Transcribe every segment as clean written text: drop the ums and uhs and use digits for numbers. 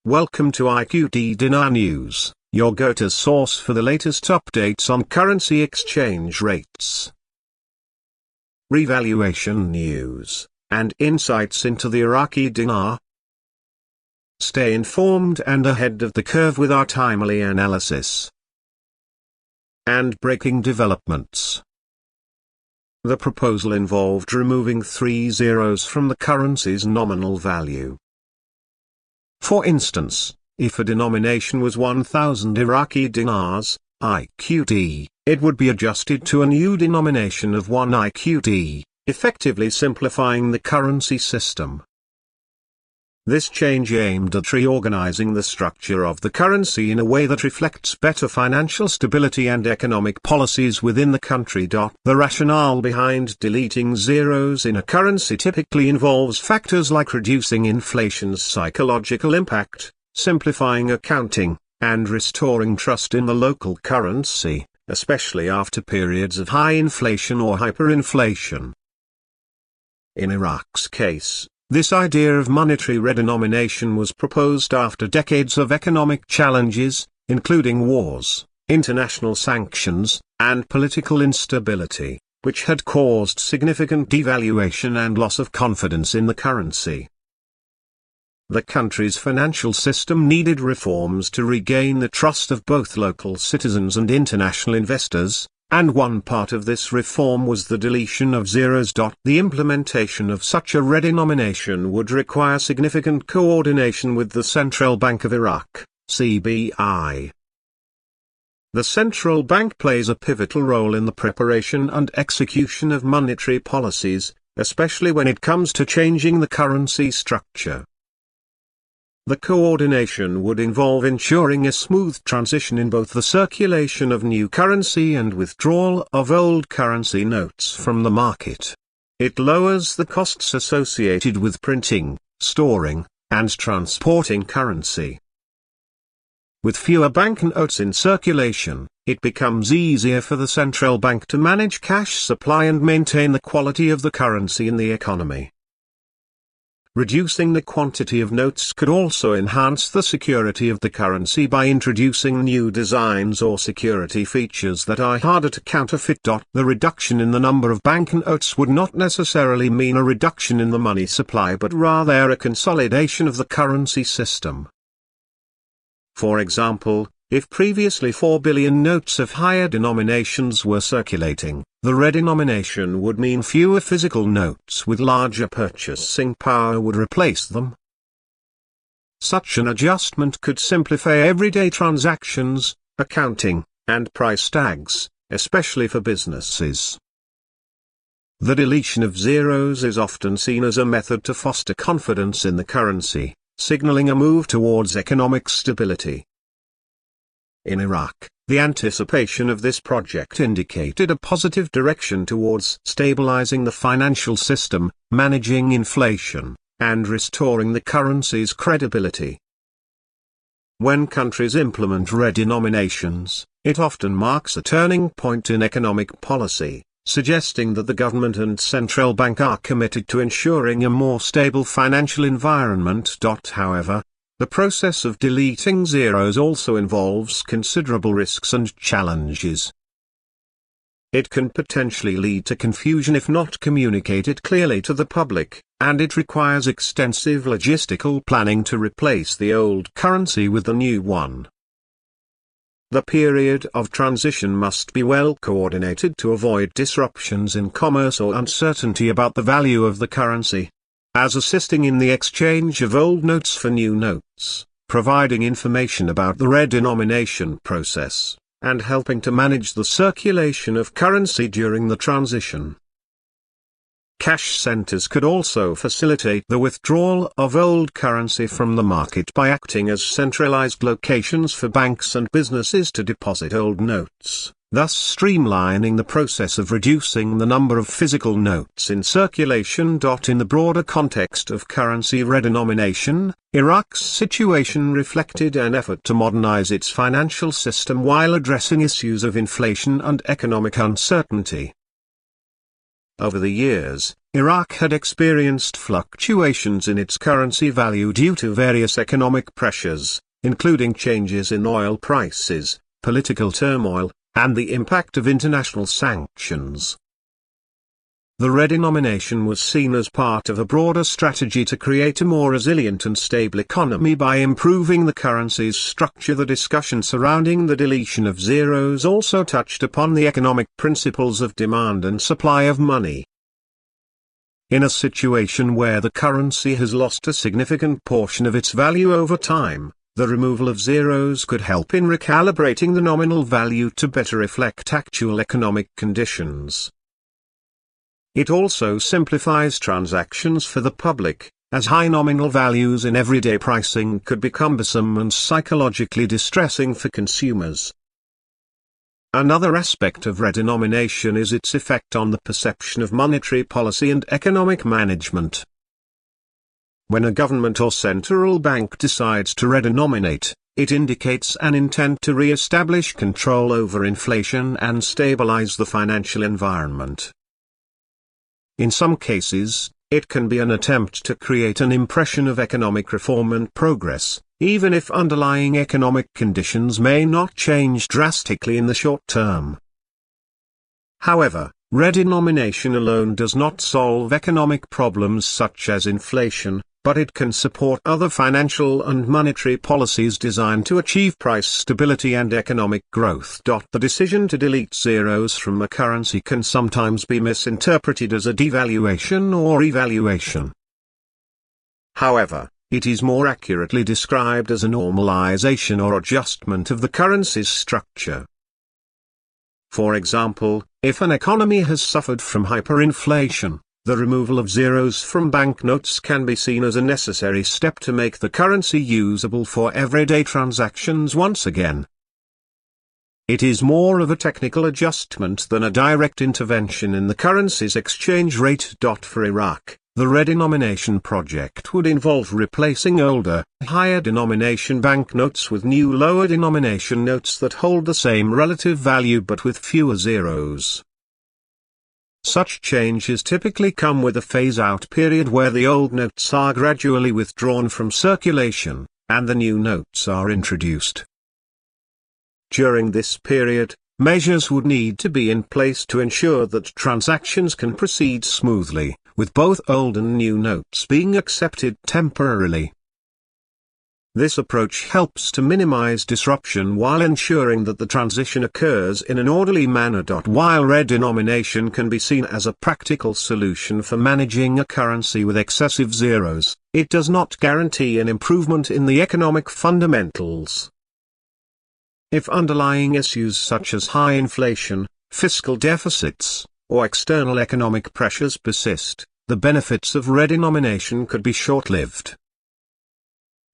Welcome to IQD Dinar News, your go-to source for the latest updates on currency exchange rates, revaluation news, and insights into the Iraqi dinar. Stay informed and ahead of the curve with our timely analysis and breaking developments. The proposal involved removing 3 zeros from the currency's nominal value. For instance, if a denomination was 1,000 Iraqi dinars, IQD, it would be adjusted to a new denomination of 1 IQD, effectively simplifying the currency system. This change aimed at reorganizing the structure of the currency in a way that reflects better financial stability and economic policies within the country. The rationale behind deleting zeros in a currency typically involves factors like reducing inflation's psychological impact, simplifying accounting, and restoring trust in the local currency, especially after periods of high inflation or hyperinflation. In Iraq's case, this idea of monetary redenomination was proposed after decades of economic challenges, including wars, international sanctions, and political instability, which had caused significant devaluation and loss of confidence in the currency. The country's financial system needed reforms to regain the trust of both local citizens and international investors, and one part of this reform was the deletion of zeros. The implementation of such a redenomination would require significant coordination with the Central Bank of Iraq, CBI. The central bank plays a pivotal role in the preparation and execution of monetary policies, especially when it comes to changing the currency structure. The coordination would involve ensuring a smooth transition in both the circulation of new currency and withdrawal of old currency notes from the market. It lowers the costs associated with printing, storing, and transporting currency. With fewer banknotes in circulation, it becomes easier for the central bank to manage cash supply and maintain the quality of the currency in the economy. Reducing the quantity of notes could also enhance the security of the currency by introducing new designs or security features that are harder to counterfeit. The reduction in the number of banknotes would not necessarily mean a reduction in the money supply but rather a consolidation of the currency system. For example, if previously 4 billion notes of higher denominations were circulating, the redenomination would mean fewer physical notes with larger purchasing power would replace them. Such an adjustment could simplify everyday transactions, accounting, and price tags, especially for businesses. The deletion of zeros is often seen as a method to foster confidence in the currency, signaling a move towards economic stability. In Iraq, the anticipation of this project indicated a positive direction towards stabilizing the financial system, managing inflation, and restoring the currency's credibility. When countries implement redenominations, it often marks a turning point in economic policy, suggesting that the government and central bank are committed to ensuring a more stable financial environment. However, the process of deleting zeros also involves considerable risks and challenges. It can potentially lead to confusion if not communicated clearly to the public, and it requires extensive logistical planning to replace the old currency with the new one. The period of transition must be well coordinated to avoid disruptions in commerce or uncertainty about the value of the currency. As assisting in the exchange of old notes for new notes, providing information about the redenomination process, and helping to manage the circulation of currency during the transition. Cash centers could also facilitate the withdrawal of old currency from the market by acting as centralized locations for banks and businesses to deposit old notes, thus streamlining the process of reducing the number of physical notes in circulation. In the broader context of currency redenomination, Iraq's situation reflected an effort to modernize its financial system while addressing issues of inflation and economic uncertainty. Over the years, Iraq had experienced fluctuations in its currency value due to various economic pressures, including changes in oil prices, political turmoil, and the impact of international sanctions. The redenomination was seen as part of a broader strategy to create a more resilient and stable economy by improving the currency's structure. The discussion surrounding the deletion of zeros also touched upon the economic principles of demand and supply of money. In a situation where the currency has lost a significant portion of its value over time, the removal of zeros could help in recalibrating the nominal value to better reflect actual economic conditions. It also simplifies transactions for the public, as high nominal values in everyday pricing could be cumbersome and psychologically distressing for consumers. Another aspect of redenomination is its effect on the perception of monetary policy and economic management. When a government or central bank decides to redenominate, it indicates an intent to re-establish control over inflation and stabilize the financial environment. In some cases, it can be an attempt to create an impression of economic reform and progress, even if underlying economic conditions may not change drastically in the short term. However, redenomination alone does not solve economic problems such as inflation, but it can support other financial and monetary policies designed to achieve price stability and economic growth. The decision to delete zeros from a currency can sometimes be misinterpreted as a devaluation or revaluation. However, it is more accurately described as a normalization or adjustment of the currency's structure. For example, if an economy has suffered from hyperinflation, the removal of zeros from banknotes can be seen as a necessary step to make the currency usable for everyday transactions once again. It is more of a technical adjustment than a direct intervention in the currency's exchange rate. For Iraq, the redenomination project would involve replacing older, higher denomination banknotes with new lower denomination notes that hold the same relative value but with fewer zeros. Such changes typically come with a phase-out period where the old notes are gradually withdrawn from circulation, and the new notes are introduced. During this period, measures would need to be in place to ensure that transactions can proceed smoothly, with both old and new notes being accepted temporarily. This approach helps to minimize disruption while ensuring that the transition occurs in an orderly manner. While redenomination can be seen as a practical solution for managing a currency with excessive zeros, it does not guarantee an improvement in the economic fundamentals. If underlying issues such as high inflation, fiscal deficits, or external economic pressures persist, the benefits of redenomination could be short-lived.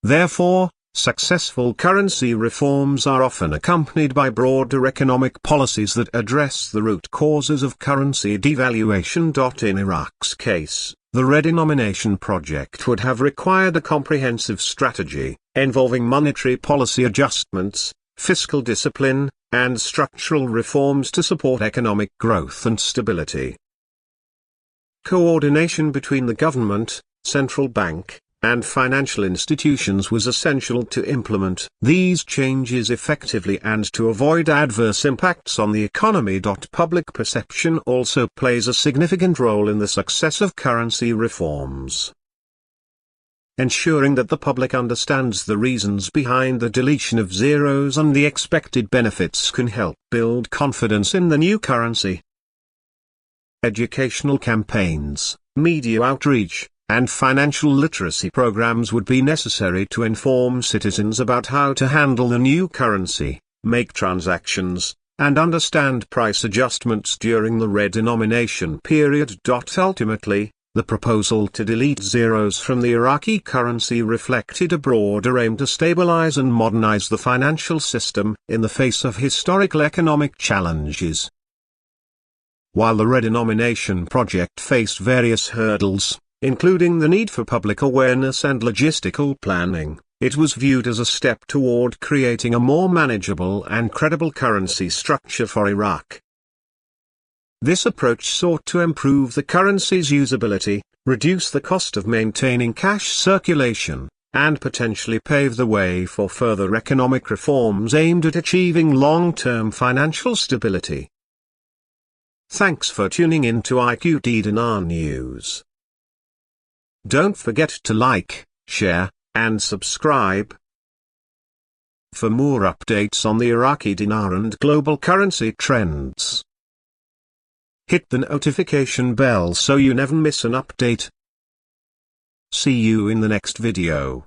Therefore, successful currency reforms are often accompanied by broader economic policies that address the root causes of currency devaluation. In Iraq's case, the redenomination project would have required a comprehensive strategy, involving monetary policy adjustments, fiscal discipline, and structural reforms to support economic growth and stability. Coordination between the government, central bank, and financial institutions was essential to implement these changes effectively and to avoid adverse impacts on the economy. Public perception also plays a significant role in the success of currency reforms. Ensuring that the public understands the reasons behind the deletion of zeros and the expected benefits can help build confidence in the new currency. Educational campaigns, media outreach, and financial literacy programs would be necessary to inform citizens about how to handle the new currency, make transactions, and understand price adjustments during the redenomination period. Ultimately, the proposal to delete zeros from the Iraqi currency reflected a broader aim to stabilize and modernize the financial system in the face of historical economic challenges. While the redenomination project faced various hurdles, including the need for public awareness and logistical planning, it was viewed as a step toward creating a more manageable and credible currency structure for Iraq. This approach sought to improve the currency's usability, reduce the cost of maintaining cash circulation, and potentially pave the way for further economic reforms aimed at achieving long-term financial stability. Thanks for tuning in to IQD Dinar News. Don't forget to like, share, and subscribe. For more updates on the Iraqi dinar and global currency trends, hit the notification bell so you never miss an update. See you in the next video.